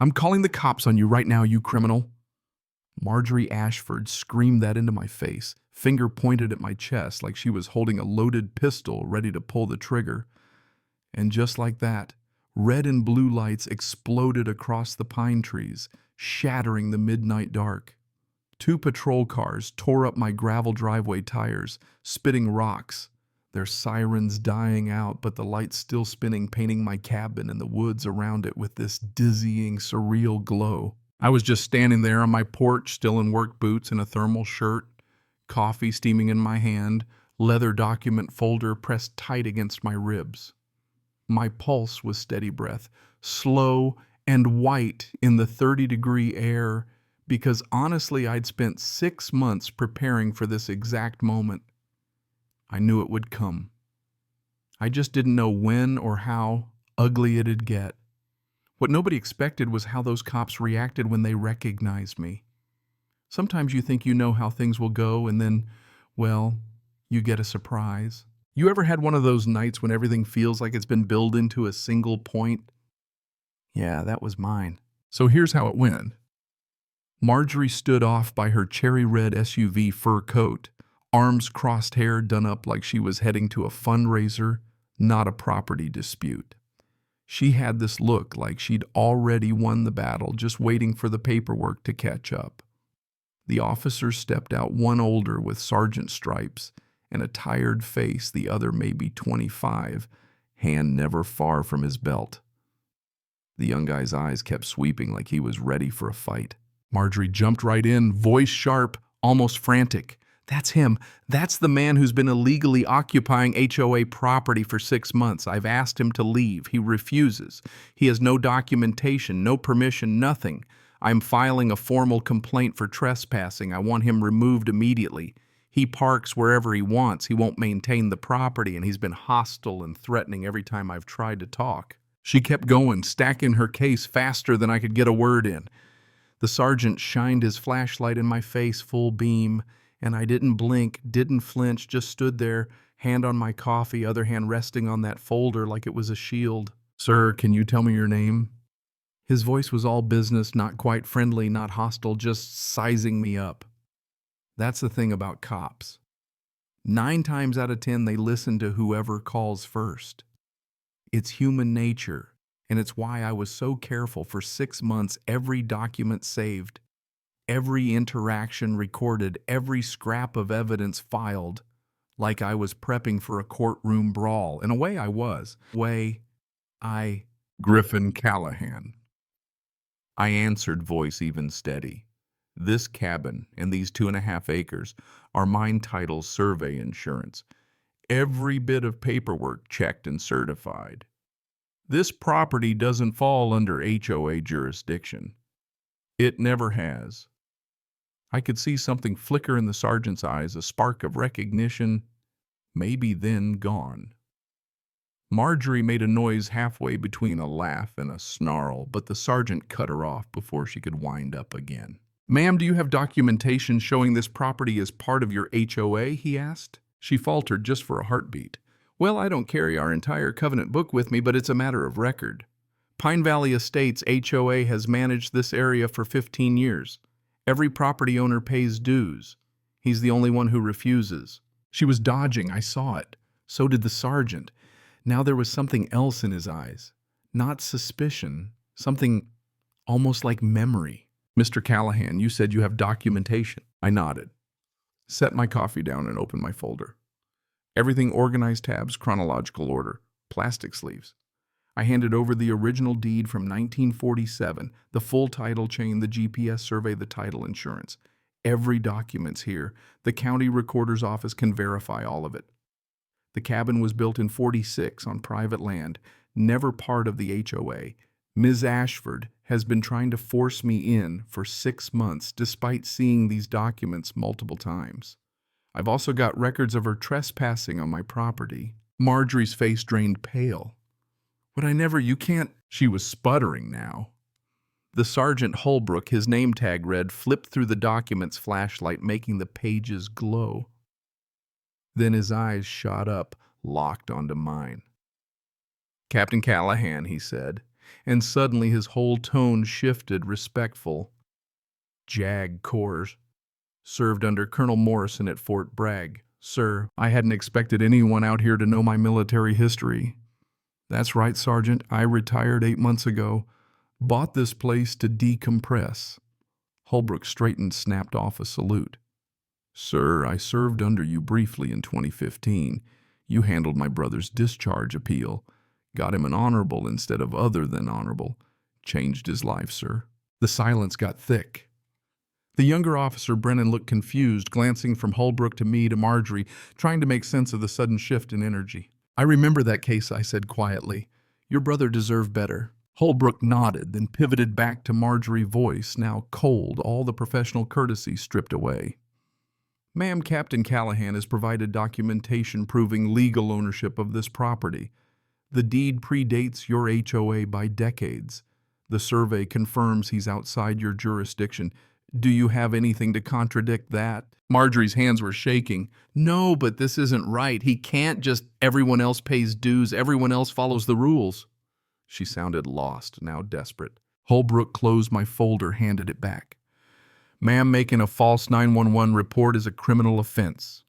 I'm calling the cops on you right now, you criminal. Marjorie Ashford screamed that into my face, finger pointed at my chest like she was holding a loaded pistol ready to pull the trigger. And just like that, red and blue lights exploded across the pine trees, shattering the midnight dark. 2 patrol cars tore up my gravel driveway tires, spitting rocks, their sirens dying out, but the lights still spinning, painting my cabin and the woods around it with this dizzying, surreal glow. I was just standing there on my porch, still in work boots and a thermal shirt, coffee steaming in my hand, leather document folder pressed tight against my ribs. My pulse was steady breath, slow and white in the 30-degree air, because honestly I'd spent 6 months preparing for this exact moment. I knew it would come. I just didn't know when or how ugly it'd get. What nobody expected was how those cops reacted when they recognized me. Sometimes you think you know how things will go, and then, well, you get a surprise. You ever had one of those nights when everything feels like it's been built into a single point? Yeah, that was mine. So here's how it went. Marjorie stood off by her cherry red SUV fur coat, arms crossed, hair done up like she was heading to a fundraiser, not a property dispute. She had this look like she'd already won the battle, just waiting for the paperwork to catch up. The officers stepped out, one older with sergeant stripes and a tired face, the other maybe 25, hand never far from his belt. The young guy's eyes kept sweeping like he was ready for a fight. Marjorie jumped right in, voice sharp, almost frantic. That's him. That's the man who's been illegally occupying HOA property for 6 months. I've asked him to leave. He refuses. He has no documentation, no permission, nothing. I'm filing a formal complaint for trespassing. I want him removed immediately. He parks wherever he wants. He won't maintain the property, and he's been hostile and threatening every time I've tried to talk. She kept going, stacking her case faster than I could get a word in. The sergeant shined his flashlight in my face full beam, and I didn't blink, didn't flinch, just stood there, hand on my coffee, other hand resting on that folder like it was a shield. Sir, can you tell me your name? His voice was all business, not quite friendly, not hostile, just sizing me up. That's the thing about cops. 9 times out of 10, they listen to whoever calls first. It's human nature, and it's why I was so careful for 6 months, every document saved, every interaction recorded, every scrap of evidence filed, like I was prepping for a courtroom brawl. In a way, I was. Griffin Callahan. I answered, voice even steady. This cabin and these 2.5 acres are mine title survey insurance. Every bit of paperwork checked and certified. This property doesn't fall under HOA jurisdiction. It never has. I could see something flicker in the sergeant's eyes, a spark of recognition, maybe then gone. Marjorie made a noise halfway between a laugh and a snarl, but the sergeant cut her off before she could wind up again. Ma'am, do you have documentation showing this property is part of your HOA? He asked. She faltered just for a heartbeat. Well, I don't carry our entire covenant book with me, but it's a matter of record. Pine Valley Estates HOA has managed this area for 15 years. Every property owner pays dues. He's the only one who refuses. She was dodging. I saw it. So did the sergeant. Now there was something else in his eyes. Not suspicion. Something almost like memory. Mr. Callahan, you said you have documentation. I nodded. Set my coffee down and opened my folder. Everything organized, tabs, chronological order, plastic sleeves. I handed over the original deed from 1947, the full title chain, the GPS survey, the title insurance. Every document's here. The county recorder's office can verify all of it. The cabin was built in '46 on private land, never part of the HOA. Ms. Ashford has been trying to force me in for 6 months, despite seeing these documents multiple times. I've also got records of her trespassing on my property. Marjorie's face drained pale. You can't. She was sputtering now. The Sergeant Holbrook, his name tag read, flipped through the document's flashlight, making the pages glow. Then his eyes shot up, locked onto mine. Captain Callahan, he said, and suddenly his whole tone shifted, respectful. JAG Corps. Served under Colonel Morrison at Fort Bragg. Sir, I hadn't expected anyone out here to know my military history. That's right, Sergeant. I retired 8 months ago. Bought this place to decompress. Holbrook straightened, snapped off a salute. Sir, I served under you briefly in 2015. You handled my brother's discharge appeal. Got him an honorable instead of other than honorable. Changed his life, sir. The silence got thick. The younger officer, Brennan, looked confused, glancing from Holbrook to me to Marjorie, trying to make sense of the sudden shift in energy. I remember that case, I said quietly. Your brother deserved better. Holbrook nodded, then pivoted back to Marjorie, voice now cold, all the professional courtesy stripped away. Ma'am, Captain Callahan has provided documentation proving legal ownership of this property. The deed predates your HOA by decades. The survey confirms he's outside your jurisdiction. Do you have anything to contradict that? Marjorie's hands were shaking. No, but this isn't right. He can't just, everyone else pays dues, everyone else follows the rules. She sounded lost, now desperate. Holbrook closed my folder, handed it back. Ma'am, making a false 911 report is a criminal offense.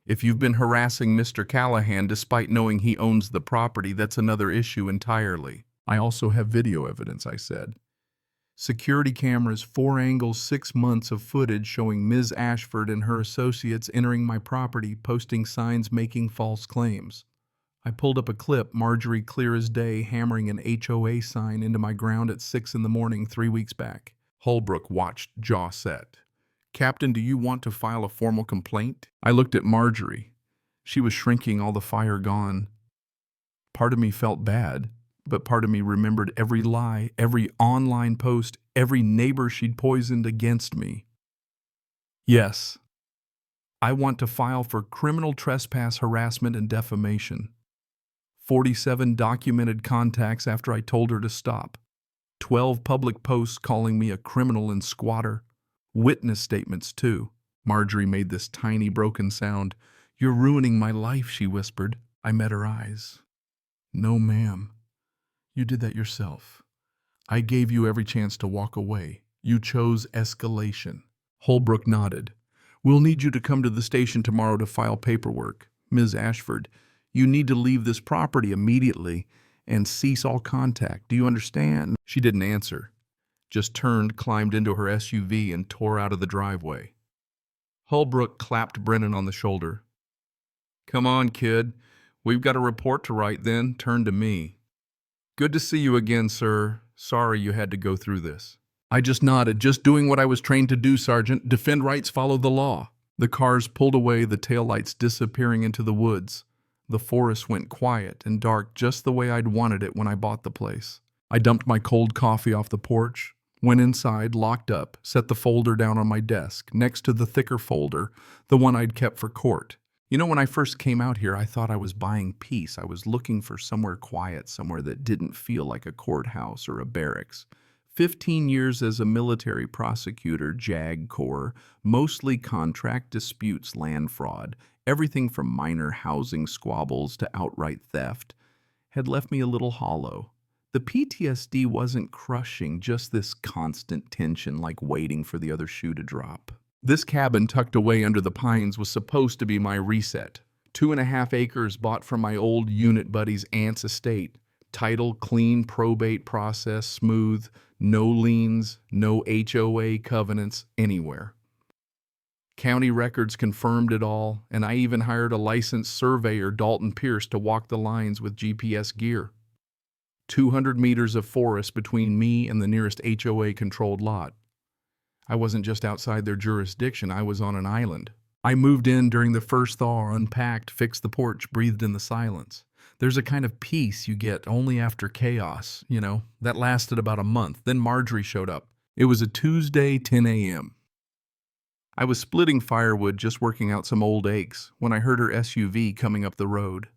If you've been harassing Mr. Callahan despite knowing he owns the property, that's another issue entirely. I also have video evidence, I said. Security cameras, 4 angles, 6 months of footage showing Ms. Ashford and her associates entering my property, posting signs, making false claims. I pulled up a clip, Marjorie clear as day, hammering an HOA sign into my ground at 6 in the morning 3 weeks back. Holbrook watched, jaw set. Captain, do you want to file a formal complaint? I looked at Marjorie. She was shrinking, all the fire gone. Part of me felt bad, but part of me remembered every lie, every online post, every neighbor she'd poisoned against me. Yes, I want to file for criminal trespass, harassment, and defamation. 47 documented contacts after I told her to stop. 12 public posts calling me a criminal and squatter. Witness statements, too. Marjorie made this tiny broken sound. You're ruining my life, she whispered. I met her eyes. No, ma'am. You did that yourself. I gave you every chance to walk away. You chose escalation. Holbrook nodded. We'll need you to come to the station tomorrow to file paperwork. Ms. Ashford, you need to leave this property immediately and cease all contact. Do you understand? She didn't answer. Just turned, climbed into her SUV, and tore out of the driveway. Holbrook clapped Brennan on the shoulder. Come on, kid. We've got a report to write, then turned to me. Good to see you again, sir. Sorry you had to go through this. I just nodded, just doing what I was trained to do, Sergeant. Defend rights, follow the law. The cars pulled away, the taillights disappearing into the woods. The forest went quiet and dark, just the way I'd wanted it when I bought the place. I dumped my cold coffee off the porch, went inside, locked up, set the folder down on my desk, next to the thicker folder, the one I'd kept for court. You know, when I first came out here, I thought I was buying peace. I was looking for somewhere quiet, somewhere that didn't feel like a courthouse or a barracks. 15 years as a military prosecutor, JAG Corps, mostly contract disputes, land fraud, everything from minor housing squabbles to outright theft, had left me a little hollow. The PTSD wasn't crushing, just this constant tension, like waiting for the other shoe to drop. This cabin tucked away under the pines was supposed to be my reset. 2.5 acres bought from my old unit buddy's aunt's estate. Title clean, probate process smooth, no liens, no HOA covenants anywhere. County records confirmed it all, and I even hired a licensed surveyor, Dalton Pierce, to walk the lines with GPS gear. 200 meters of forest between me and the nearest HOA-controlled lot. I wasn't just outside their jurisdiction, I was on an island. I moved in during the first thaw, unpacked, fixed the porch, breathed in the silence. There's a kind of peace you get only after chaos, you know. That lasted about a month. Then Marjorie showed up. It was a Tuesday, 10 a.m. I was splitting firewood, just working out some old aches, when I heard her SUV coming up the road.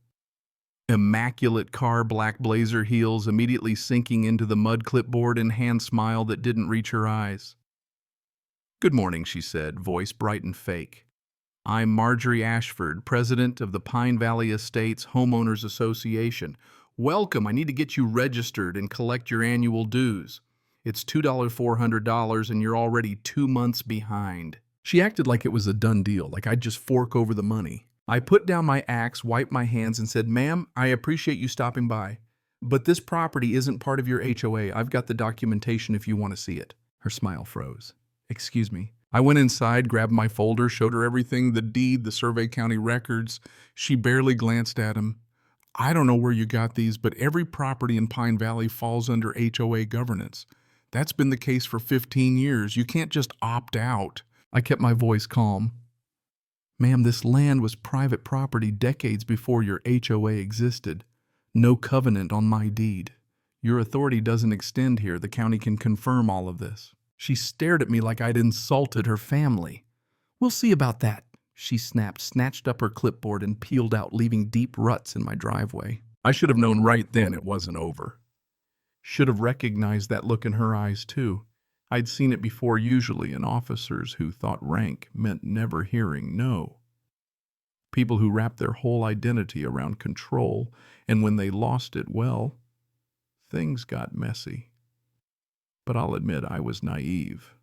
Immaculate car, black blazer heels, immediately sinking into the mud clipboard and hand smile that didn't reach her eyes. Good morning, she said, voice bright and fake. I'm Marjorie Ashford, president of the Pine Valley Estates Homeowners Association. Welcome, I need to get you registered and collect your annual dues. It's $400 and you're already 2 months behind. She acted like it was a done deal, like I'd just fork over the money. I put down my axe, wiped my hands, and said, "Ma'am, I appreciate you stopping by, but this property isn't part of your HOA. I've got the documentation if you want to see it." Her smile froze. "Excuse me." I went inside, grabbed my folder, showed her everything, the deed, the Survey County records. She barely glanced at them. "I don't know where you got these, but every property in Pine Valley falls under HOA governance. That's been the case for 15 years. You can't just opt out." I kept my voice calm. "Ma'am, this land was private property decades before your HOA existed. No covenant on my deed. Your authority doesn't extend here. The county can confirm all of this." She stared at me like I'd insulted her family. "We'll see about that," she snapped, snatched up her clipboard, and peeled out, leaving deep ruts in my driveway. I should have known right then it wasn't over. Should have recognized that look in her eyes, too. I'd seen it before, usually in officers who thought rank meant never hearing no. People who wrapped their whole identity around control, and when they lost it, well, things got messy. But I'll admit I was naive.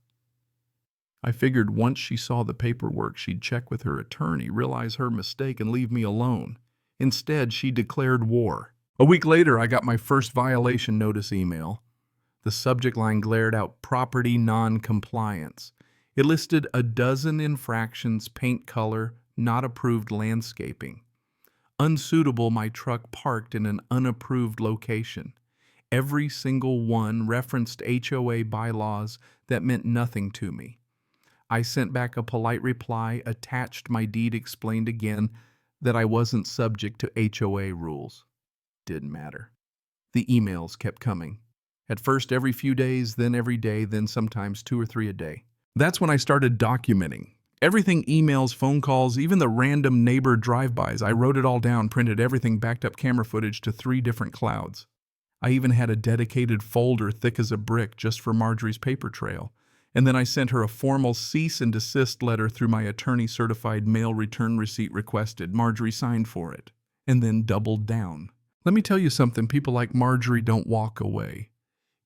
I figured once she saw the paperwork, she'd check with her attorney, realize her mistake, and leave me alone. Instead, she declared war. A week later, I got my first violation notice email. The subject line glared out, "Property non-compliance." It listed a dozen infractions: paint color, not approved landscaping. Unsuitable, my truck parked in an unapproved location. Every single one referenced HOA bylaws that meant nothing to me. I sent back a polite reply, attached my deed, explained again that I wasn't subject to HOA rules. Didn't matter. The emails kept coming. At first every few days, then every day, then sometimes 2 or 3 a day. That's when I started documenting. Everything: emails, phone calls, even the random neighbor drive-bys. I wrote it all down, printed everything, backed up camera footage to 3 different clouds. I even had a dedicated folder thick as a brick just for Marjorie's paper trail. And then I sent her a formal cease and desist letter through my attorney-certified mail return receipt requested. Marjorie signed for it, and then doubled down. Let me tell you something, people like Marjorie don't walk away.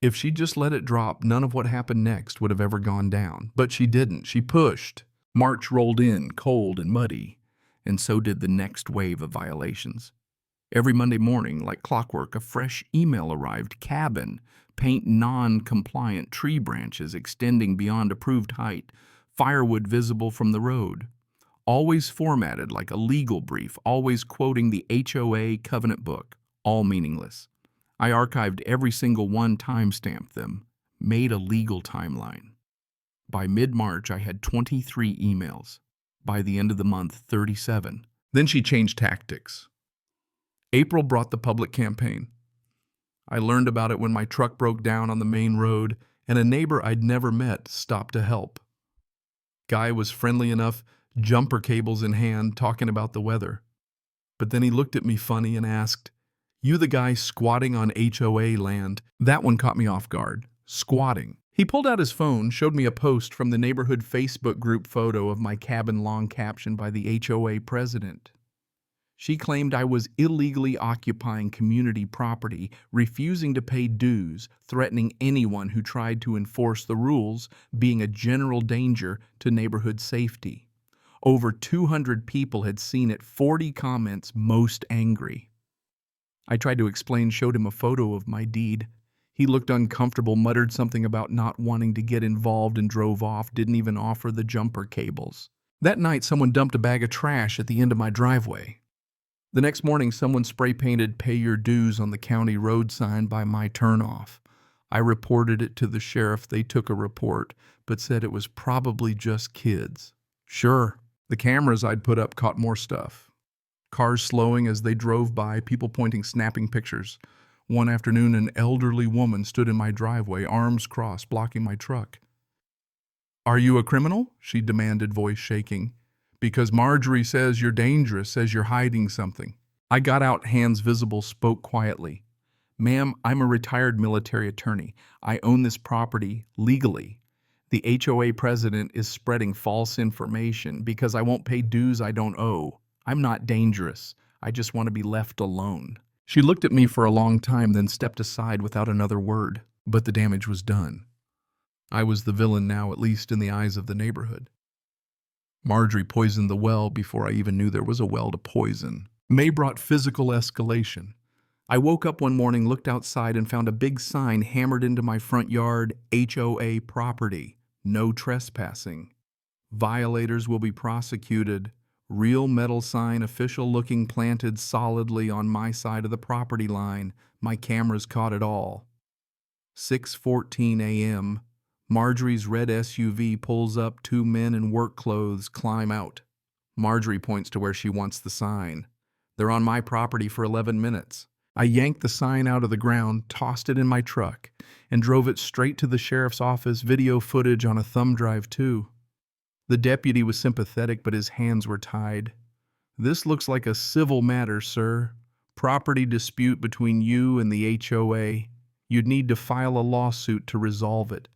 If she just let it drop, none of what happened next would have ever gone down. But she didn't. She pushed. March rolled in, cold and muddy, and so did the next wave of violations. Every Monday morning, like clockwork, a fresh email arrived. Cabin, paint non-compliant, tree branches extending beyond approved height, firewood visible from the road. Always formatted like a legal brief, always quoting the HOA covenant book, all meaningless. I archived every single one, timestamped them, made a legal timeline. By mid-March, I had 23 emails. By the end of the month, 37. Then she changed tactics. April brought the public campaign. I learned about it when my truck broke down on the main road, and a neighbor I'd never met stopped to help. Guy was friendly enough, jumper cables in hand, talking about the weather. But then he looked at me funny and asked, "You the guy squatting on HOA land?" That one caught me off guard. Squatting. He pulled out his phone, showed me a post from the neighborhood Facebook group, photo of my cabin, long captioned by the HOA president. She claimed I was illegally occupying community property, refusing to pay dues, threatening anyone who tried to enforce the rules, being a general danger to neighborhood safety. Over 200 people had seen it, 40 comments, most angry. I tried to explain, showed him a photo of my deed. He looked uncomfortable, muttered something about not wanting to get involved, and drove off, didn't even offer the jumper cables. That night, someone dumped a bag of trash at the end of my driveway. The next morning, someone spray-painted "Pay Your Dues" on the county road sign by my turnoff. I reported it to the sheriff. They took a report, but said it was probably just kids. Sure, the cameras I'd put up caught more stuff. Cars slowing as they drove by, people pointing, snapping pictures. One afternoon, an elderly woman stood in my driveway, arms crossed, blocking my truck. "Are you a criminal?" she demanded, voice shaking. "Because Marjorie says you're dangerous, says you're hiding something." I got out, hands visible, spoke quietly. "Ma'am, I'm a retired military attorney. I own this property legally. The HOA president is spreading false information because I won't pay dues I don't owe. I'm not dangerous. I just want to be left alone." She looked at me for a long time, then stepped aside without another word. But the damage was done. I was the villain now, at least in the eyes of the neighborhood. Marjorie poisoned the well before I even knew there was a well to poison. May brought physical escalation. I woke up one morning, looked outside, and found a big sign hammered into my front yard: HOA property, no trespassing. Violators will be prosecuted. Real metal sign, official looking, planted solidly on my side of the property line. My cameras caught it all. 6:14 a.m. Marjorie's red SUV pulls up. 2 men in work clothes climb out. Marjorie points to where she wants the sign. They're on my property for 11 minutes. I yanked the sign out of the ground, tossed it in my truck, and drove it straight to the sheriff's office. Video footage on a thumb drive, too. The deputy was sympathetic, but his hands were tied. "This looks like a civil matter, sir. Property dispute between you and the HOA. You'd need to file a lawsuit to resolve it."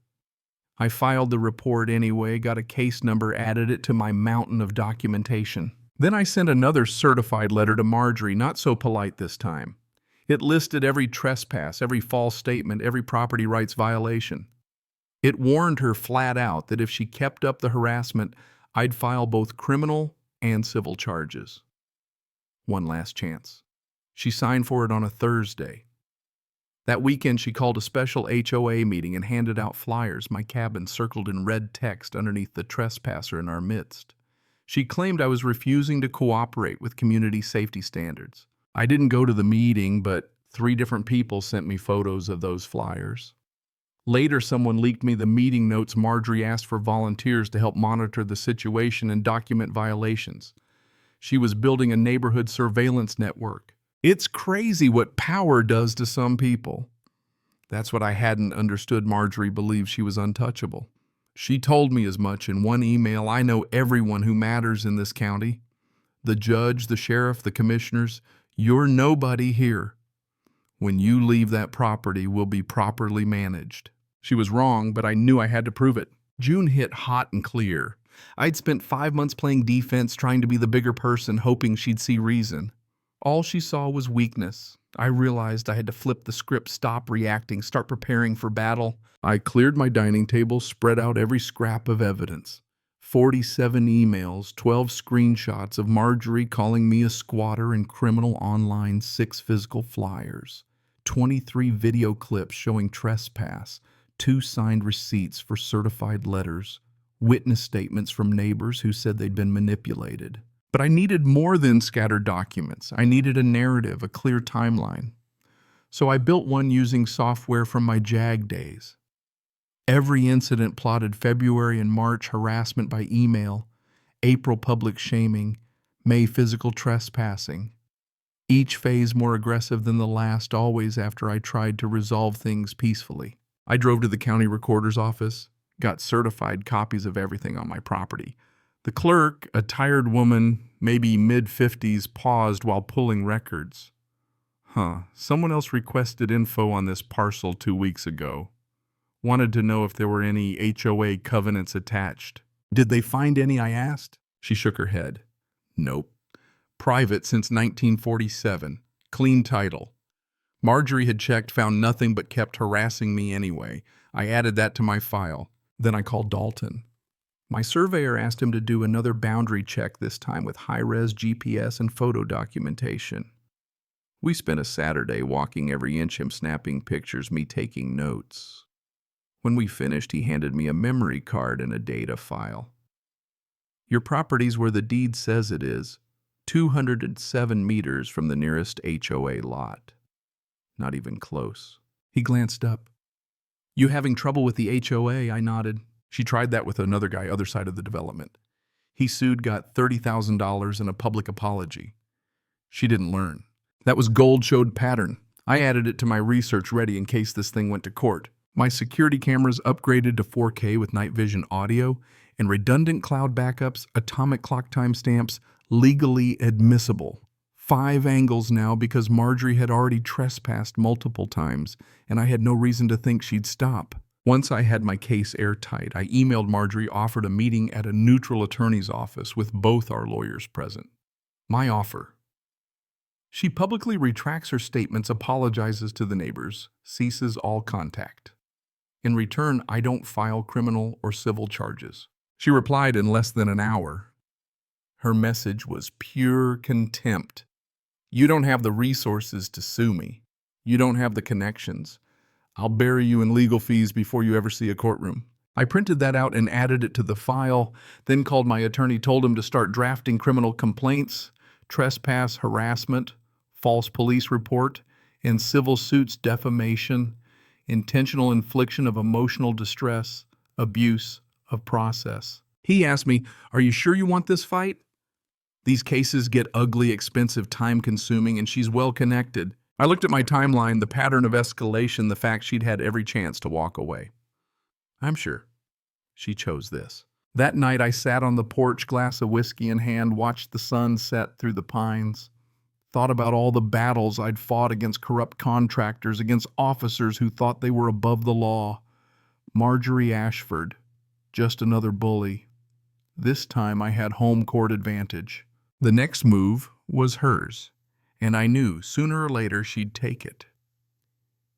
I filed the report anyway, got a case number, added it to my mountain of documentation. Then I sent another certified letter to Marjorie, not so polite this time. It listed every trespass, every false statement, every property rights violation. It warned her flat out that if she kept up the harassment, I'd file both criminal and civil charges. One last chance. She signed for it on a Thursday. That weekend, she called a special HOA meeting and handed out flyers, my cabin circled in red text underneath the trespasser in our midst. She claimed I was refusing to cooperate with community safety standards. I didn't go to the meeting, but 3 different people sent me photos of those flyers. Later, someone leaked me the meeting notes. Marjorie asked for volunteers to help monitor the situation and document violations. She was building a neighborhood surveillance network. It's crazy what power does to some people. That's what I hadn't understood. Marjorie believed she was untouchable. She told me as much in one email. "I know everyone who matters in this county. The judge, the sheriff, the commissioners. You're nobody here. When you leave, that property will be properly managed." She was wrong, but I knew I had to prove it. June hit hot and clear. I'd spent 5 months playing defense, trying to be the bigger person, hoping she'd see reason. All she saw was weakness. I realized I had to flip the script, stop reacting, start preparing for battle. I cleared my dining table, spread out every scrap of evidence. 47 emails, 12 screenshots of Marjorie calling me a squatter and criminal online, 6 physical flyers, 23 video clips showing trespass, 2 signed receipts for certified letters, witness statements from neighbors who said they'd been manipulated. But I needed more than scattered documents. I needed a narrative, a clear timeline. So I built one using software from my JAG days. Every incident plotted: February and March harassment by email, April public shaming, May physical trespassing. Each phase more aggressive than the last, always after I tried to resolve things peacefully. I drove to the county recorder's office, got certified copies of everything on my property. The clerk, a tired woman, maybe mid-50s, paused while pulling records. Someone else requested info on this parcel 2 weeks ago. Wanted to know if there were any HOA covenants attached. Did they find any, I asked? She shook her head. Nope. Private since 1947. Clean title. Marjorie had checked, found nothing, but kept harassing me anyway. I added that to my file. Then I called Dalton. My surveyor asked him to do another boundary check, this time with high-res GPS and photo documentation. We spent a Saturday walking every inch, him snapping pictures, me taking notes. When we finished, he handed me a memory card and a data file. Your property's where the deed says it is, 207 meters from the nearest HOA lot. Not even close. He glanced up. You having trouble with the HOA? I nodded. She tried that with another guy, other side of the development. He sued, got $30,000 and a public apology. She didn't learn. That was gold, showed pattern. I added it to my research ready in case this thing went to court. My security cameras upgraded to 4K with night vision audio and redundant cloud backups, atomic clock timestamps, legally admissible. 5 angles now because Marjorie had already trespassed multiple times, and I had no reason to think she'd stop. Once I had my case airtight, I emailed Marjorie, offered a meeting at a neutral attorney's office with both our lawyers present. My offer. She publicly retracts her statements, apologizes to the neighbors, ceases all contact. In return, I don't file criminal or civil charges. She replied in less than an hour. Her message was pure contempt. You don't have the resources to sue me. You don't have the connections. I'll bury you in legal fees before you ever see a courtroom. I printed that out and added it to the file, then called my attorney, told him to start drafting criminal complaints, trespass, harassment, false police report, and civil suits, defamation, intentional infliction of emotional distress, abuse of process. He asked me, "Are you sure you want this fight?" These cases get ugly, expensive, time-consuming, and she's well-connected. I looked at my timeline, the pattern of escalation, the fact she'd had every chance to walk away. I'm sure she chose this. That night I sat on the porch, glass of whiskey in hand, watched the sun set through the pines, thought about all the battles I'd fought against corrupt contractors, against officers who thought they were above the law. Marjorie Ashford, just another bully. This time I had home court advantage. The next move was hers, and I knew sooner or later she'd take it.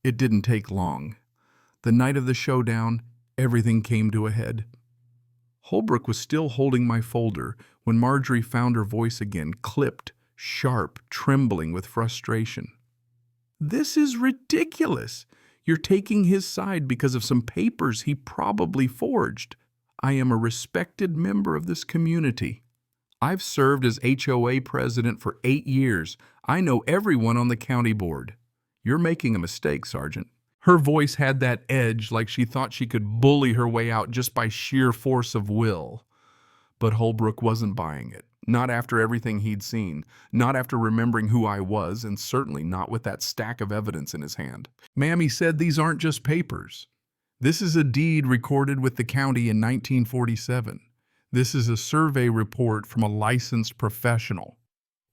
It didn't take long. The night of the showdown, everything came to a head. Holbrook was still holding my folder when Marjorie found her voice again, clipped, sharp, trembling with frustration. "This is ridiculous. You're taking his side because of some papers he probably forged. I am a respected member of this community. I've served as HOA president for 8 years. I know everyone on the county board. You're making a mistake, Sergeant." Her voice had that edge, like she thought she could bully her way out just by sheer force of will. But Holbrook wasn't buying it. Not after everything he'd seen. Not after remembering who I was, and certainly not with that stack of evidence in his hand. "Ma'am," he said, "these aren't just papers. This is a deed recorded with the county in 1947. This is a survey report from a licensed professional.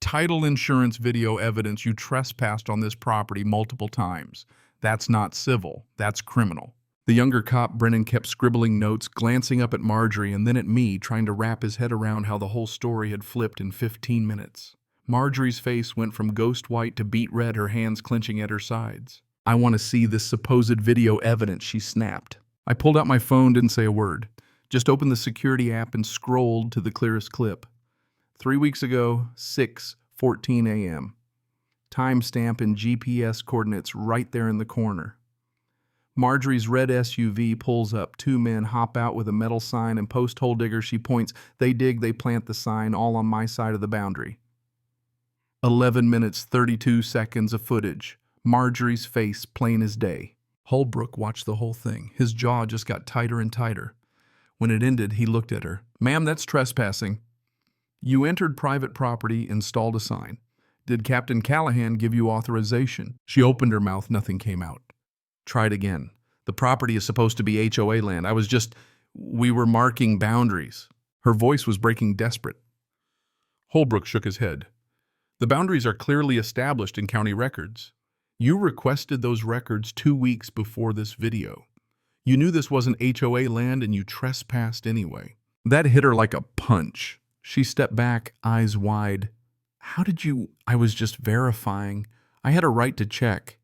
Title insurance video evidence you trespassed on this property multiple times. That's not civil, that's criminal." The younger cop, Brennan, kept scribbling notes, glancing up at Marjorie and then at me, trying to wrap his head around how the whole story had flipped in 15 minutes. Marjorie's face went from ghost white to beet red, her hands clenching at her sides. "I want to see this supposed video evidence," she snapped. I pulled out my phone, didn't say a word. Just opened the security app and scrolled to the clearest clip. 3 weeks ago, 6:14 a.m. Timestamp and GPS coordinates right there in the corner. Marjorie's red SUV pulls up. 2 men hop out with a metal sign and post hole digger. She points. They dig, they plant the sign, all on my side of the boundary. 11 minutes, 32 seconds of footage. Marjorie's face plain as day. Holbrook watched the whole thing. His jaw just got tighter and tighter. When it ended, he looked at her. "Ma'am, that's trespassing. You entered private property, installed a sign. Did Captain Callahan give you authorization?" She opened her mouth, nothing came out. "Tried again. The property is supposed to be HOA land. We were marking boundaries." Her voice was breaking desperate. Holbrook shook his head. "The boundaries are clearly established in county records. You requested those records 2 weeks before this video. You knew this wasn't HOA land and you trespassed anyway." That hit her like a punch. She stepped back, eyes wide. "How did you—" "I was just verifying. I had a right to check."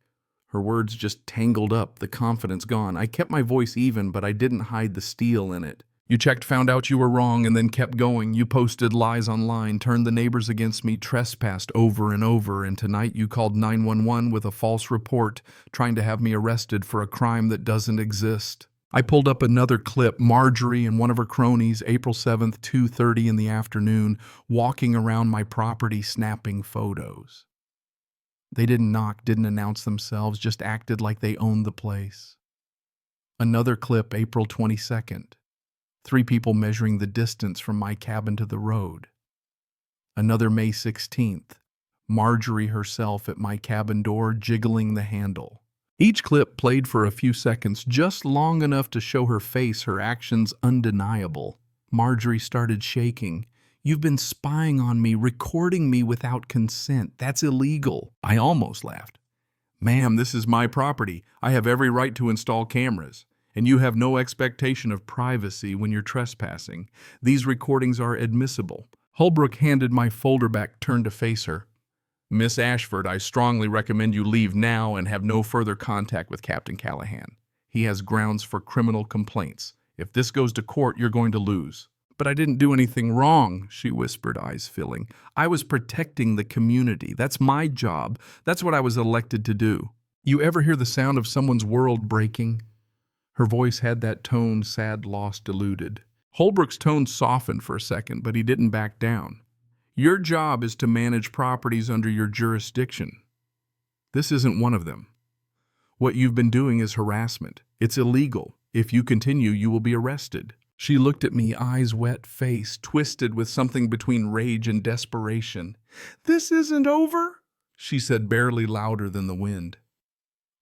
Her words just tangled up, the confidence gone. I kept my voice even, but I didn't hide the steel in it. "You checked, found out you were wrong, and then kept going. You posted lies online, turned the neighbors against me, trespassed over and over, and tonight you called 911 with a false report, trying to have me arrested for a crime that doesn't exist." I pulled up another clip. Marjorie and one of her cronies, April 7th, 2:30 in the afternoon, walking around my property snapping photos. They didn't knock, didn't announce themselves, just acted like they owned the place. Another clip, April 22nd. 3 people measuring the distance from my cabin to the road. Another, May 16th. Marjorie herself at my cabin door, jiggling the handle. Each clip played for a few seconds, just long enough to show her face, her actions undeniable. Marjorie started shaking. "You've been spying on me, recording me without consent. That's illegal." I almost laughed. "Ma'am, this is my property. I have every right to install cameras. And you have no expectation of privacy when you're trespassing. These recordings are admissible." Holbrook handed my folder back, turned to face her. Miss Ashford, I strongly recommend you leave now and have no further contact with Captain Callahan. He has grounds for criminal complaints. If this goes to court, you're going to lose." "But I didn't do anything wrong," she whispered, eyes filling. "I was protecting the community. That's my job. That's what I was elected to do." "You ever hear the sound of someone's world breaking?" Her voice had that tone, sad loss diluted. Holbrook's tone softened for a second, but he didn't back down. "Your job is to manage properties under your jurisdiction. This isn't one of them. What you've been doing is harassment. It's illegal. If you continue, you will be arrested." She looked at me, eyes wet, face twisted with something between rage and desperation. "This isn't over," she said, barely louder than the wind.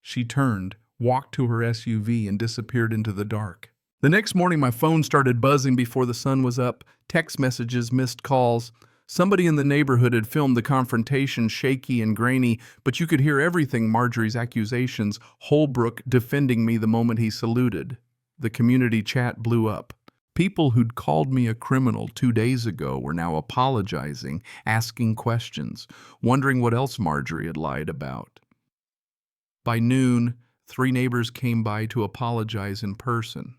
She turned, walked to her SUV, and disappeared into the dark. The next morning, my phone started buzzing before the sun was up. Text messages, missed calls. Somebody in the neighborhood had filmed the confrontation, shaky and grainy, but you could hear everything: Marjorie's accusations, Holbrook defending me the moment he saluted. The community chat blew up. People who'd called me a criminal 2 days ago were now apologizing, asking questions, wondering what else Marjorie had lied about. By noon, 3 neighbors came by to apologize in person.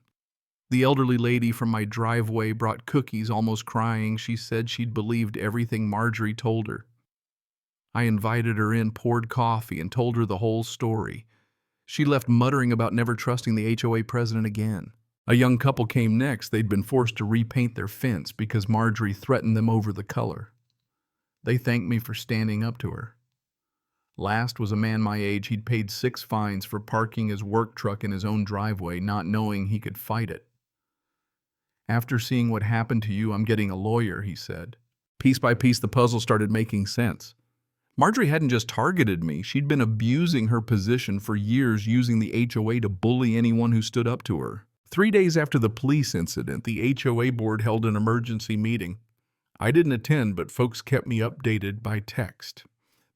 The elderly lady from my driveway brought cookies, almost crying. She said she'd believed everything Marjorie told her. I invited her in, poured coffee, and told her the whole story. She left muttering about never trusting the HOA president again. A young couple came next. They'd been forced to repaint their fence because Marjorie threatened them over the color. They thanked me for standing up to her. Last was a man my age. He'd paid 6 fines for parking his work truck in his own driveway, not knowing he could fight it. "After seeing what happened to you, I'm getting a lawyer," he said. Piece by piece, the puzzle started making sense. Marjorie hadn't just targeted me. She'd been abusing her position for years, using the HOA to bully anyone who stood up to her. 3 days after the police incident, the HOA board held an emergency meeting. I didn't attend, but folks kept me updated by text.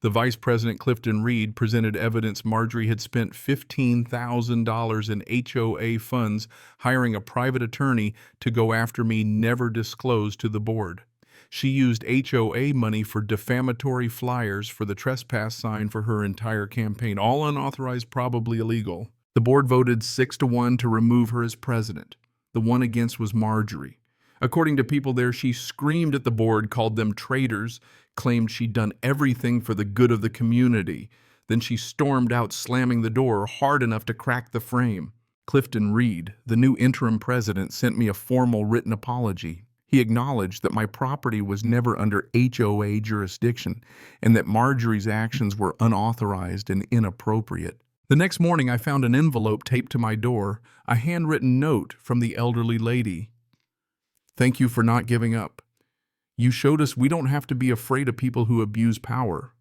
The Vice President, Clifton Reed, presented evidence Marjorie had spent $15,000 in HOA funds hiring a private attorney to go after me, never disclosed to the board. She used HOA money for defamatory flyers for the trespass sign for her entire campaign, all unauthorized, probably illegal. The board voted 6-1 to remove her as president. The one against was Marjorie. According to people there, she screamed at the board, called them traitors, claimed she'd done everything for the good of the community. Then she stormed out, slamming the door hard enough to crack the frame. Clifton Reed, the new interim president, sent me a formal written apology. He acknowledged that my property was never under HOA jurisdiction and that Marjorie's actions were unauthorized and inappropriate. The next morning, I found an envelope taped to my door, a handwritten note from the elderly lady. "Thank you for not giving up. You showed us we don't have to be afraid of people who abuse power.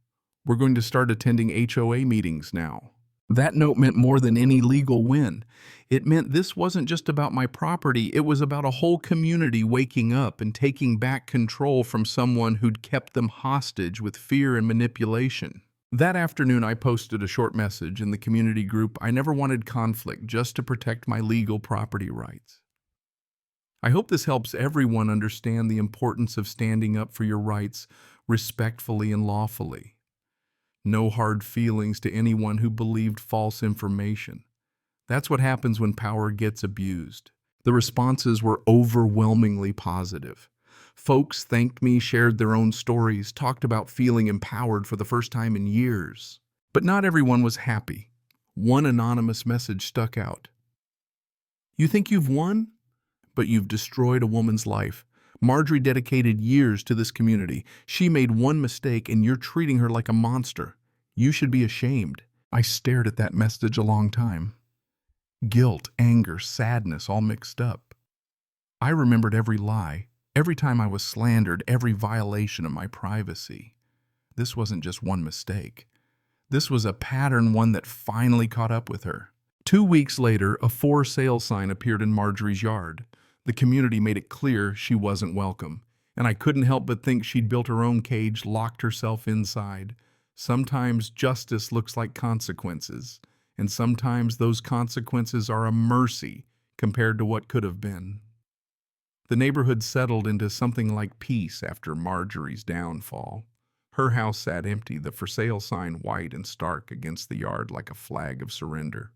We're going to start attending HOA meetings now." That note meant more than any legal win. It meant this wasn't just about my property. It was about a whole community waking up and taking back control from someone who'd kept them hostage with fear and manipulation. That afternoon, I posted a short message in the community group. I never wanted conflict, just to protect my legal property rights. I hope this helps everyone understand the importance of standing up for your rights respectfully and lawfully. No hard feelings to anyone who believed false information. That's what happens when power gets abused. The responses were overwhelmingly positive. Folks thanked me, shared their own stories, talked about feeling empowered for the first time in years. But not everyone was happy. One anonymous message stuck out. "You think you've won? But you've destroyed a woman's life. Marjorie dedicated years to this community. She made one mistake and you're treating her like a monster. You should be ashamed." I stared at that message a long time. Guilt, anger, sadness, all mixed up. I remembered every lie, every time I was slandered, every violation of my privacy. This wasn't just one mistake. This was a pattern, one that finally caught up with her. 2 weeks later, a for sale sign appeared in Marjorie's yard. The community made it clear she wasn't welcome, and I couldn't help but think she'd built her own cage, locked herself inside. Sometimes justice looks like consequences, and sometimes those consequences are a mercy compared to what could have been. The neighborhood settled into something like peace after Marjorie's downfall. Her house sat empty, the for sale sign white and stark against the yard like a flag of surrender.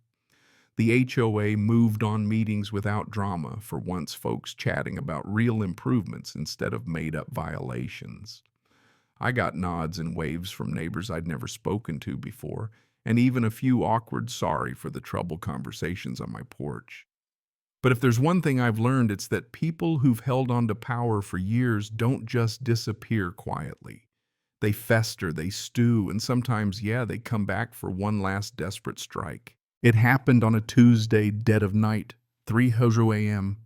The HOA moved on meetings without drama, for once folks chatting about real improvements instead of made-up violations. I got nods and waves from neighbors I'd never spoken to before, and even a few awkward sorry for the trouble conversations on my porch. But if there's one thing I've learned, it's that people who've held on to power for years don't just disappear quietly. They fester, they stew, and sometimes, they come back for one last desperate strike. It happened on a Tuesday, dead of night, 3:00 a.m.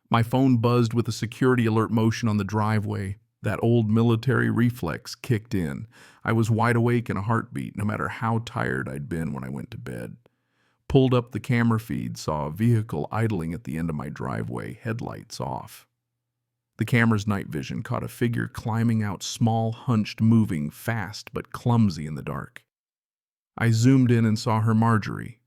My phone buzzed with a security alert motion on the driveway. That old military reflex kicked in. I was wide awake in a heartbeat, no matter how tired I'd been when I went to bed. Pulled up the camera feed, saw a vehicle idling at the end of my driveway, headlights off. The camera's night vision caught a figure climbing out, small, hunched, moving, fast but clumsy in the dark. I zoomed in and saw her, Marjorie.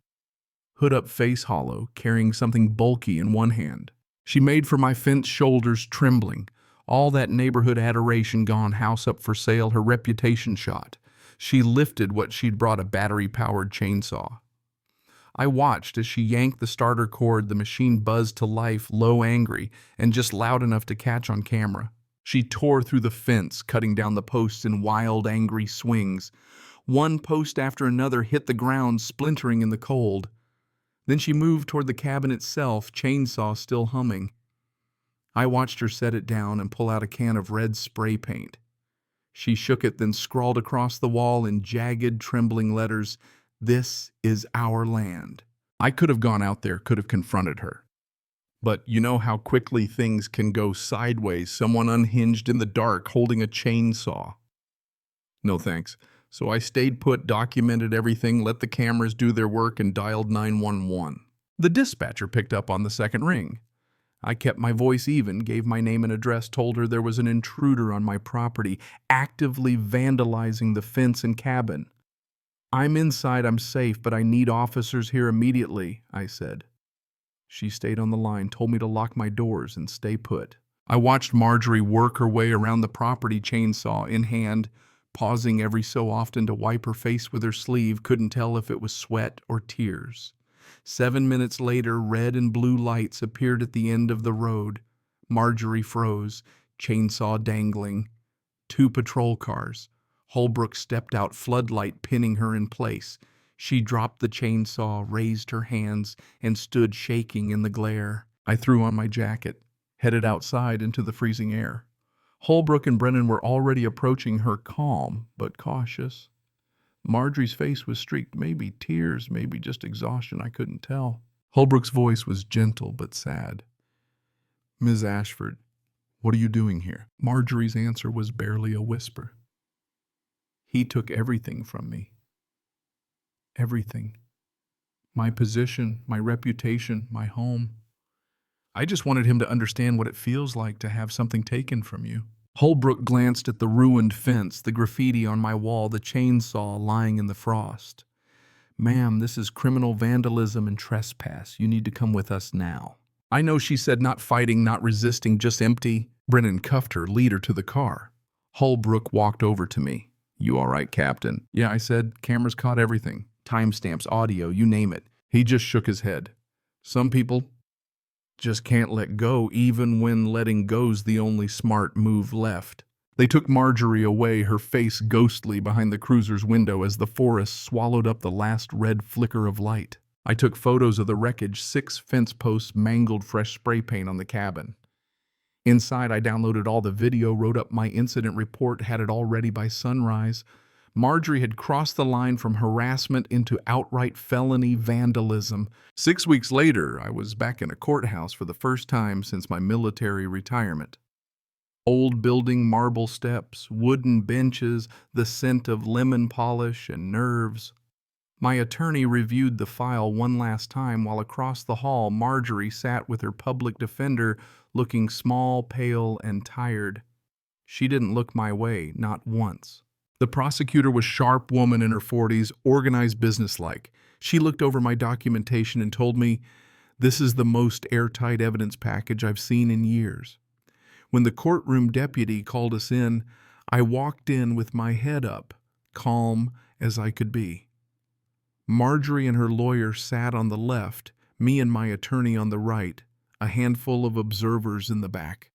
Hood up, face hollow, carrying something bulky in one hand. She made for my fence, shoulders trembling. All that neighborhood adoration gone, house up for sale, her reputation shot. She lifted what she'd brought, a battery-powered chainsaw. I watched as she yanked the starter cord. The machine buzzed to life, low, angry, and just loud enough to catch on camera. She tore through the fence, cutting down the posts in wild, angry swings. One post after another hit the ground, splintering in the cold. Then she moved toward the cabin itself, chainsaw still humming. I watched her set it down and pull out a can of red spray paint. She shook it, then scrawled across the wall in jagged, trembling letters, "This is our land." I could have gone out there, could have confronted her. But you know how quickly things can go sideways, someone unhinged in the dark holding a chainsaw. No thanks. So I stayed put, documented everything, let the cameras do their work, and dialed 911. The dispatcher picked up on the second ring. I kept my voice even, gave my name and address, told her there was an intruder on my property, actively vandalizing the fence and cabin. "I'm inside, I'm safe, but I need officers here immediately," I said. She stayed on the line, told me to lock my doors and stay put. I watched Marjorie work her way around the property, chainsaw in hand, pausing every so often to wipe her face with her sleeve. Couldn't tell if it was sweat or tears. 7 minutes later, red and blue lights appeared at the end of the road. Marjorie froze, chainsaw dangling. 2 patrol cars. Holbrook stepped out, floodlight pinning her in place. She dropped the chainsaw, raised her hands, and stood shaking in the glare. I threw on my jacket, headed outside into the freezing air. Holbrook and Brennan were already approaching her, calm but cautious. Marjorie's face was streaked, maybe tears, maybe just exhaustion, I couldn't tell. Holbrook's voice was gentle but sad. "Ms. Ashford, what are you doing here?" Marjorie's answer was barely a whisper. "He took everything from me. Everything. My position, my reputation, my home. I just wanted him to understand what it feels like to have something taken from you." Holbrook glanced at the ruined fence, the graffiti on my wall, the chainsaw lying in the frost. "Ma'am, this is criminal vandalism and trespass. You need to come with us now." "I know," she said, not fighting, not resisting, just empty. Brennan cuffed her, lead her to the car. Holbrook walked over to me. "You all right, Captain?" "Yeah," I said. "Cameras caught everything. Timestamps, audio, you name it." He just shook his head. "Some people just can't let go, even when letting go's the only smart move left." They took Marjorie away, her face ghostly behind the cruiser's window as the forest swallowed up the last red flicker of light. I took photos of the wreckage, 6 fence posts, mangled, fresh spray paint on the cabin. Inside, I downloaded all the video, wrote up my incident report, had it all ready by sunrise. Marjorie had crossed the line from harassment into outright felony vandalism. 6 weeks later, I was back in a courthouse for the first time since my military retirement. Old building, marble steps, wooden benches, the scent of lemon polish and nerves. My attorney reviewed the file one last time while across the hall Marjorie sat with her public defender, looking small, pale, and tired. She didn't look my way, not once. The prosecutor was a sharp woman in her 40s, organized, businesslike. She looked over my documentation and told me, "This is the most airtight evidence package I've seen in years." When the courtroom deputy called us in, I walked in with my head up, calm as I could be. Marjorie and her lawyer sat on the left, me and my attorney on the right, a handful of observers in the back.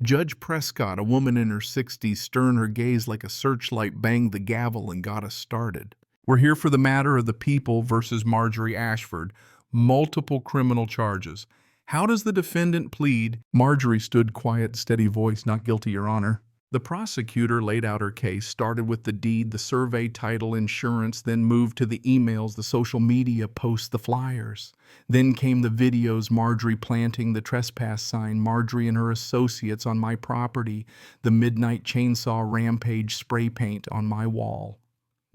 Judge Prescott, a woman in her 60s, stern her gaze like a searchlight, banged the gavel and got us started. We're here for the matter of the people versus Marjorie Ashford. Multiple criminal charges. How does the defendant plead? Marjorie stood quiet, steady voice, not guilty, Your Honor. The prosecutor laid out her case, started with the deed, the survey, title, insurance, then moved to the emails, the social media posts, the flyers. Then came the videos, Marjorie planting the trespass sign, Marjorie and her associates on my property, the midnight chainsaw rampage spray paint on my wall.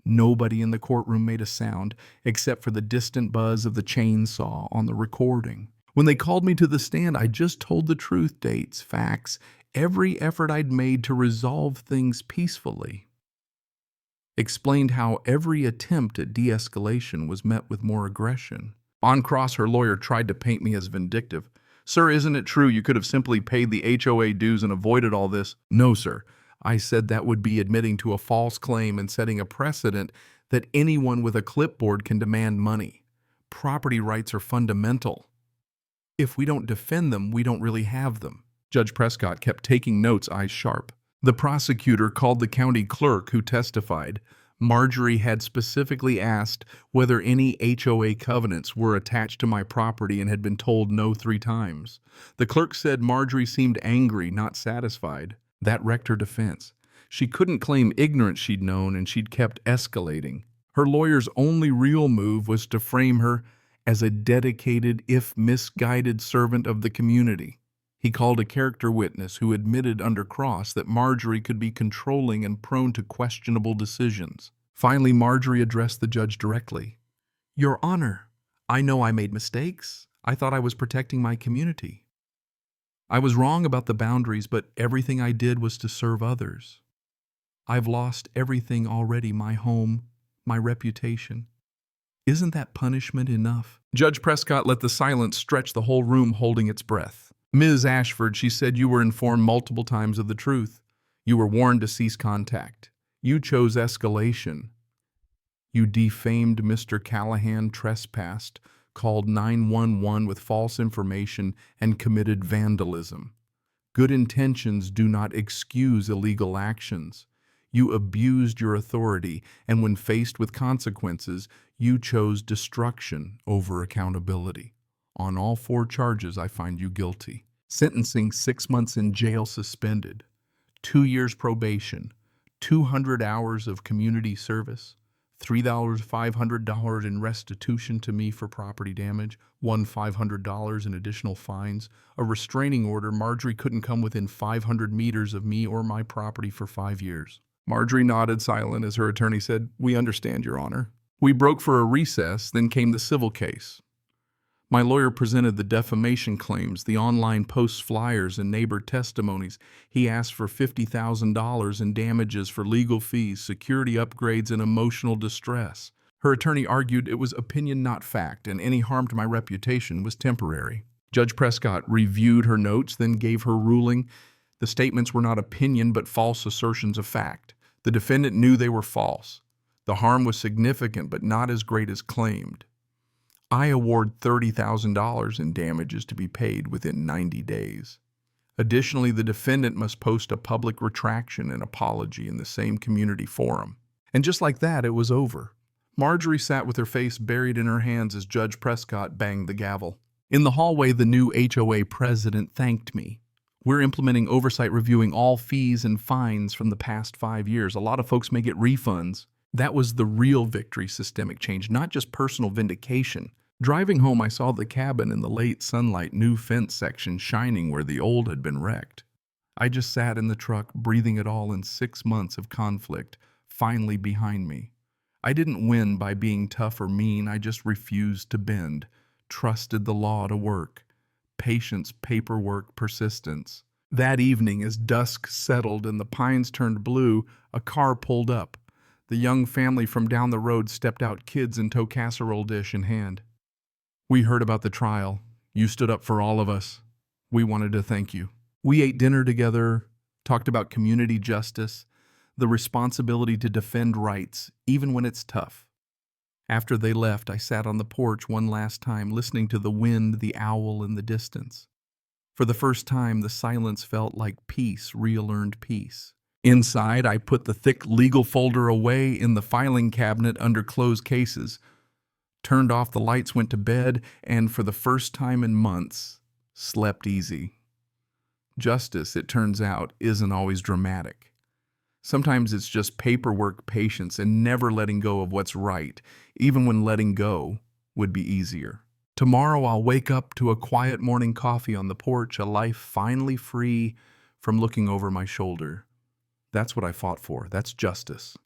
Nobody in the courtroom made a sound except for the distant buzz of the chainsaw on the recording. When they called me to the stand, I just told the truth, dates, facts, every effort I'd made to resolve things peacefully. Explained how every attempt at de-escalation was met with more aggression. On cross, her lawyer tried to paint me as vindictive. Sir, isn't it true you could have simply paid the HOA dues and avoided all this? No, sir. I said that would be admitting to a false claim and setting a precedent that anyone with a clipboard can demand money. Property rights are fundamental. If we don't defend them, we don't really have them. Judge Prescott kept taking notes, eyes sharp. The prosecutor called the county clerk who testified. Marjorie had specifically asked whether any HOA covenants were attached to my property and had been told no 3 times. The clerk said Marjorie seemed angry, not satisfied. That wrecked her defense. She couldn't claim ignorance she'd known, and she'd kept escalating. Her lawyer's only real move was to frame her as a dedicated, if misguided, servant of the community. He called a character witness who admitted under cross that Marjorie could be controlling and prone to questionable decisions. Finally, Marjorie addressed the judge directly. Your Honor, I know I made mistakes. I thought I was protecting my community. I was wrong about the boundaries, but everything I did was to serve others. I've lost everything already, my home, my reputation. Isn't that punishment enough? Judge Prescott let the silence stretch, the whole room holding its breath. Ms. Ashford, she said, you were informed multiple times of the truth. You were warned to cease contact. You chose escalation. You defamed Mr. Callahan, trespassed, called 911 with false information, and committed vandalism. Good intentions do not excuse illegal actions. You abused your authority, and when faced with consequences, you chose destruction over accountability. On all 4 charges, I find you guilty. Sentencing: 6 months in jail suspended, 2 years probation, 200 hours of community service, $3,500 in restitution to me for property damage, $1,500 in additional fines, a restraining order. Marjorie couldn't come within 500 meters of me or my property for 5 years. Marjorie nodded, silent, as her attorney said, "We understand, Your Honor." We broke for a recess, then came the civil case. My lawyer presented the defamation claims, the online posts, flyers, and neighbor testimonies. He asked for $50,000 in damages for legal fees, security upgrades, and emotional distress. Her attorney argued it was opinion, not fact, and any harm to my reputation was temporary. Judge Prescott reviewed her notes, then gave her ruling. The statements were not opinion, but false assertions of fact. The defendant knew they were false. The harm was significant, but not as great as claimed. I award $30,000 in damages to be paid within 90 days. Additionally, the defendant must post a public retraction and apology in the same community forum. And just like that, it was over. Marjorie sat with her face buried in her hands as Judge Prescott banged the gavel. In the hallway, the new HOA president thanked me. We're implementing oversight, reviewing all fees and fines from the past 5 years. A lot of folks may get refunds. That was the real victory, systemic change, not just personal vindication. Driving home, I saw the cabin in the late sunlight, new fence section shining where the old had been wrecked. I just sat in the truck, breathing it all in. 6 months of conflict, finally behind me. I didn't win by being tough or mean. I just refused to bend, trusted the law to work. Patience, paperwork, persistence. That evening, as dusk settled and the pines turned blue, a car pulled up. The young family from down the road stepped out, kids in tow, casserole dish in hand. We heard about the trial. You stood up for all of us. We wanted to thank you. We ate dinner together, talked about community justice, the responsibility to defend rights, even when it's tough. After they left, I sat on the porch one last time, listening to the wind, the owl in the distance. For the first time, the silence felt like peace, real earned peace. Inside, I put the thick legal folder away in the filing cabinet under closed cases, turned off the lights, went to bed, and for the first time in months, slept easy. Justice, it turns out, isn't always dramatic. Sometimes it's just paperwork, patience, and never letting go of what's right, even when letting go would be easier. Tomorrow I'll wake up to a quiet morning coffee on the porch, a life finally free from looking over my shoulder. That's what I fought for. That's justice.